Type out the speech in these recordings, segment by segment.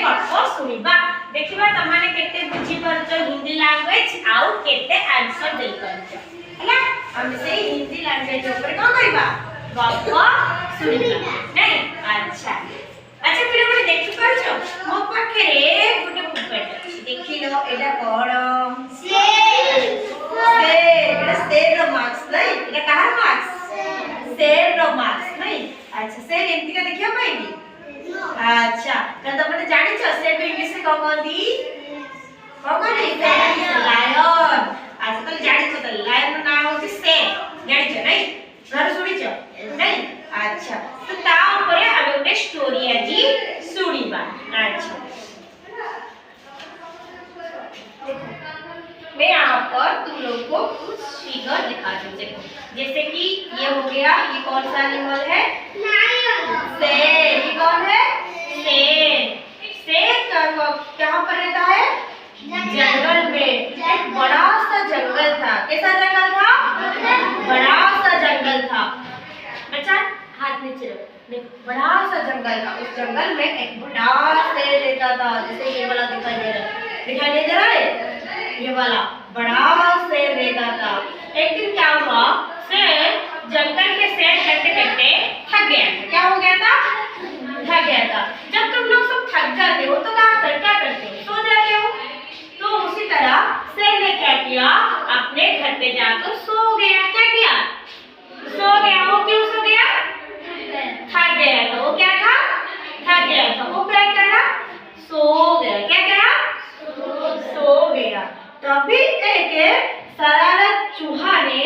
ଗପ ଶୁଣିବା ଦେଖିବା ତମାନେ କେତେ ବୁଝି ପାରୁଛ ହିନ୍ଦୀ ଲାଙ୍ଗୁଏଜ ଆଉ କେତେ आंसर ଦେଇ ପାରୁଛ ହେଲା ଆମେ ସେଇ ହିନ୍ଦୀ ଲାଙ୍ଗୁଏଜ ଉପରେ କଣ କରିବା ଗପ ଶୁଣିବା ନାଇଁ अच्छा अच्छा ପିଲାମାନେ ଦେଖି ପାରୁଛ ମୋ ପାଖରେ ଗୋଟେ ପୁପେଟ ଅଛି ଦେଖିलो ଏଟା କଣ ଏଟା ସେର ର ମାର୍କ୍ସ ନାଇଁ ଏଟା କାହାର ମାର୍କ୍ସ सेर रो मार्क्स नहीं अच्छा सेर एमती का देखियो पाएगी अच्छा तो तमने जानि छ सेर को इंग्लिश में कौन कहती लायन अच्छा तो जानि छ तो लायन रो नाम होची सेर जानि छ नहीं घर सुनी छ नहीं अच्छा तो ता ऊपर हम एक स्टोरी आजी सुनिबा अच्छा मैं यहाँ पर तुम लोग को कुछ फिगर दिखाती हूँ देखो जैसे कि ये हो गया ये कौन सा एनिमल है शेर ये कौन है शेर शेर कहाँ पर रहता है जंगल में एक बड़ा सा जंगल था कैसा जंगल था बड़ा सा जंगल था बच्चा हाथ नीचे रखो देखो बड़ा सा जंगल था उस जंगल में एक बड़ा शेर रहता था जैसे ये वाला दिखाई दे रहा है ये वाला बड़ा शेर रहता था एक दिन क्या हुआ शेर जंगल के सैर करते करते थक गया था क्या हो गया था थक गया था जब तुम लोग सब थक जाते हो तो क्या करते हो सो जाते हो तो उसी तरह शेर ने क्या किया अपने घर पे जाकर सो गया क्या किया सो गया वो क्यों सो गया थक गया था वो क्या था थक गया था वो क्या करा सो गया क्या करा सो गया तभी एक शरारत चूहा ने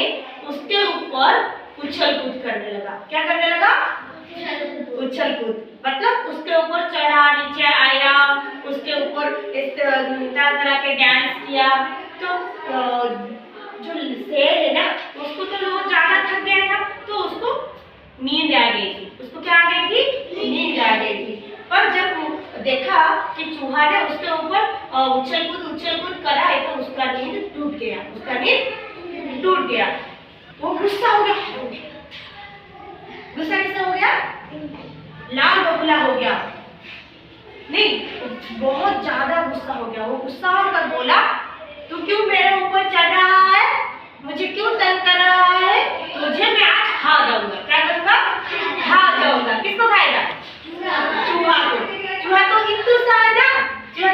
उसके ऊपर उछल कूद करने लगा क्या करने लगा उछल कूद मतलब उसके ऊपर चढ़ा नीचे आया उसके ऊपर इस तरह के डांस किया तो जो शेर है ना उसको तो वो ज्यादा थक गया था तो उसको नींद आ गई थी उसको क्या आ गई थी नींद आ गई थी पर जब देखा कि चूहा ने उसके ऊपर उछल कूद करा है तो उसका नींद टूट गया वो गुस्सा हो गया गुस्सा कैसे हो गया लाल बबूला हो गया नहीं बहुत ज्यादा गुस्सा हो गया वो गुस्सा होकर बोला तू क्यों मेरे ऊपर चढ़ रहा है मुझे क्यों तंग कर रहा है तुझे मैं आज खा जाऊंगा क्या करूंगा खा जाऊंगा किसको खाएगा चूहा को चूहा तो इत्तुसा है ना चूहा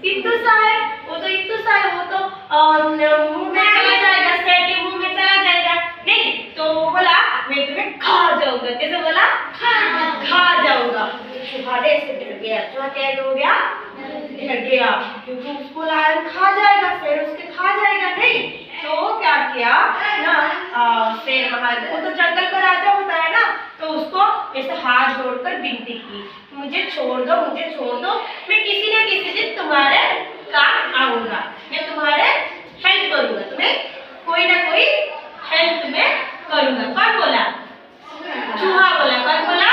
इत्तुसा है वो तो इत्तुसा है वो तो मुंह में चला जाएगा शेर के मुंह में चला जाएगा नहीं तो वो बोला मैं तुम्हें खा जाऊंगा कैसे बोला खा जाऊंगा चूहा ऐसे डर गया चूहा क्या हो गया डर गया क्योंकि उसको लायन खा जाएगा शेर उसके खा जाएगा नहीं तो वो क्या किया ना शेर महाराज वो तो जंगल का राजा होता है ना तो उसको ऐसे हाथ जोड़कर विनती की मुझे छोड़ दो मैं किसी न किसी दिन तुम्हारे काम आऊंगा मैं तुम्हारे हेल्प करूंगा तुम्हें कोई ना कोई हेल्प में करूंगा कौन बोला चूहा बोला कौन बोला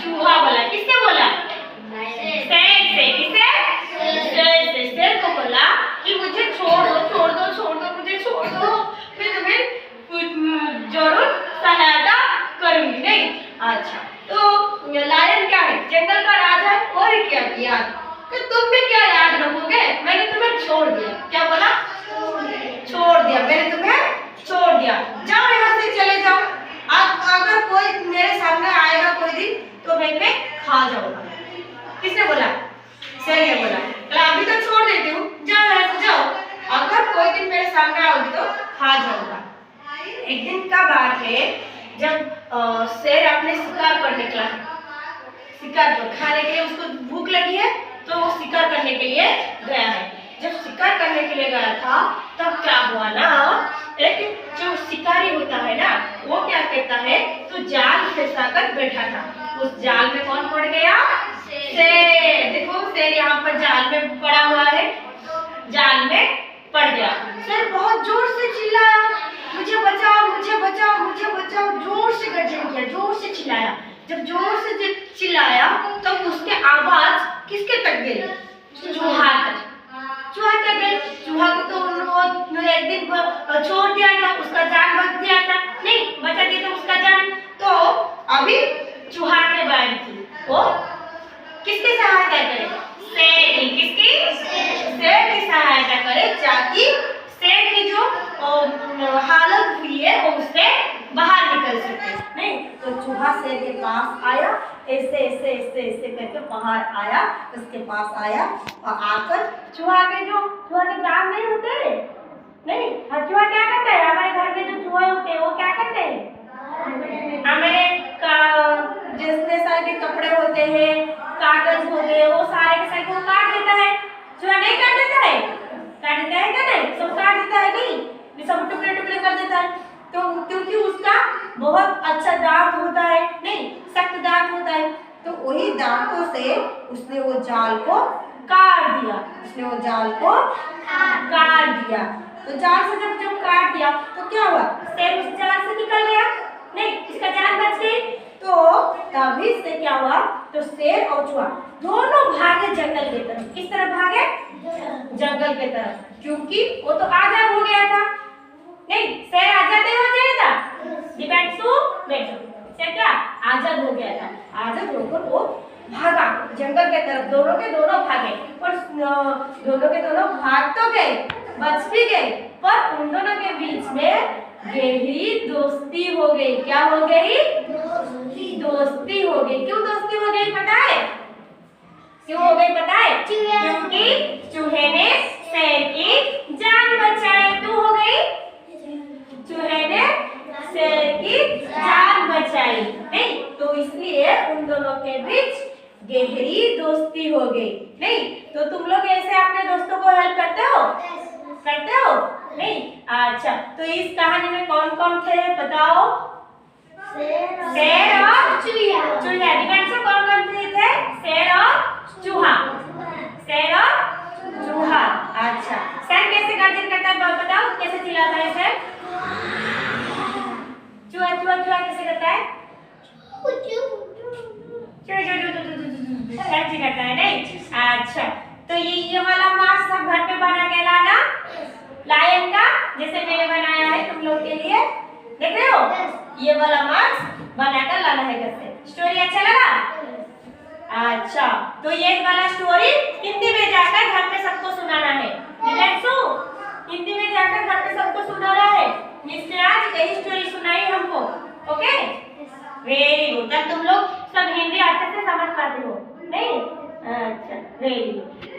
चूहा बोला किससे बोला शेर से किसे शेर को बोला कि मुझे छोड़ दो मुझे छोड़ दो मैं तुम्हें जरूर सहायता करूंगी नहीं अच्छा तो लायन क्या है जंगल का राजा है और क्या किया कि तुम भी क्या याद रखोगे मैंने तुम्हें छोड़ दिया क्या बोला छोड़ दिया मैंने तुम्हें छोड़ दिया जाओ यहाँ से चले जाओ अगर कोई मेरे सामने आएगा कोई दिन तो मैं खा जाऊंगा किसने बोला शेर ने बोला अभी तो छोड़ देती हूँ जाओ यहाँ से जाओ अगर कोई दिन मेरे सामने आओगी तो खा जाऊंगा एक दिन का बात है जब शेर अपने शिकार पर निकला शिकार पर खाने के लिए उसको भूख लगी है तो वो शिकार करने के लिए गया है जब शिकार करने के लिए गया था तब क्या हुआ ना एक जो शिकारी होता है ना वो क्या कहता है तो जाल फंसाकर बैठा था उस जाल में कौन पड़ गया शेर देखो शेर यहाँ पर जाल में पड़ा हुआ है जाल में पड़ गया शेर बहुत जोर से चिल्लाया मुझे बचाओ जोर से गर्जन किया जोर से चिल्लाया जब जोर से चिल्लाया तब उसके आवाज किसके तक गई चूहा तक गई चूहा को तो एक दिन छोड़ दिया था उसका जान बच दिया था नहीं बचा दिया था उसका जान तो अभी चूहा के बारी थी वो किसकी सहायता चूहा शेर के पास आया, ऐसे ऐसे ऐसे ऐसे करके बाहर आया, उसके पास आया और आकर चूहा के दांत नहीं होते, नहीं, चूहा क्या करता है, हमारे घर के जो चूहे होते हैं वो क्या करते हैं, हमारे जितने सारे के कपड़े होते हैं, कागज होते हैं, वो सारे के सारे को काट देता है। चूहा नहीं काट देता है, काट देता है क्या, नहीं, सब काट देता है, नहीं, सब टुकड़े टुकड़े कर देता है। तो क्योंकि उसका बहुत अच्छा दांत होता है, नहीं, सख्त दांत होता है, तो वही दांतों से उसने वो जाल को काट दिया, उसने वो जाल को काट दिया। तो जाल से जब काट दिया तो क्या हुआ, शेर उस जाल से निकल गया, नहीं, इसका जान बच गई। तो तभी से क्या हुआ, तो शेर और चूहा दोनों भागे जंगल की तरफ। किस तरफ भागे, जंगल की तरफ, क्योंकि वो तो आजाद हो गया था, नहीं, शेर आजाद नहीं हो जाएगा, डिपेंड्स टू बैठो, शेर क्या आजाद हो गया था, आजाद होकर वो भागा जंगल के तरफ, दोनों के दोनों भागे, और दोनों के दोनों भाग तो गए, बच भी गए, पर उन दोनों के बीच में गहरी दोस्ती हो गई। क्या हो गई, दोस्ती हो गई। क्यों दोस्ती हो गई पता है, क्यों हो गई पता है, क्योंकि चूहे ने शेर की जान बचाई। क्यों हो गई, चूहे ने शेर की जान बचाई, नहीं, तो इसलिए उन दोनों के बीच गहरी दोस्ती हो गई। नहीं, तो तुम लोग ऐसे अपने दोस्तों को हेल्प करते हो, करते हो, नहीं, अच्छा, तो इस कहानी में कौन कौन थे बताओ, शेर और चूहा, डिपेंड्स ऑन कौन कौन थे, शेर और चूहा, शेर और चूहा। अच्छा, शेर कैसे गर्जन करता है बताओ, कैसे चिल्लाता है शेर, चूहा चूहा चूहा कैसे करता है, ऐसे करता है, नहीं, अच्छा, तो ये वाला मास्क सब घर पे बना के लाना, लायन का, जैसे मैंने बनाया है तुम लोग के लिए, देख रहे हो, ये वाला मास्क बनाकर लाना है घर से। स्टोरी अच्छा लगा, अच्छा, तो ये वाला स्टोरी हिंदी में जाकर घर पे सबको सुनाना है, हिंदी में जाकर घर पे सबको सुनाना है। मिस ने आज यही स्टोरी सुनाई हमको, ओके, वेरी गुड। तुम लोग सब हिंदी अच्छे से समझ पाते हो, नहीं, अच्छा, वेरी गुड।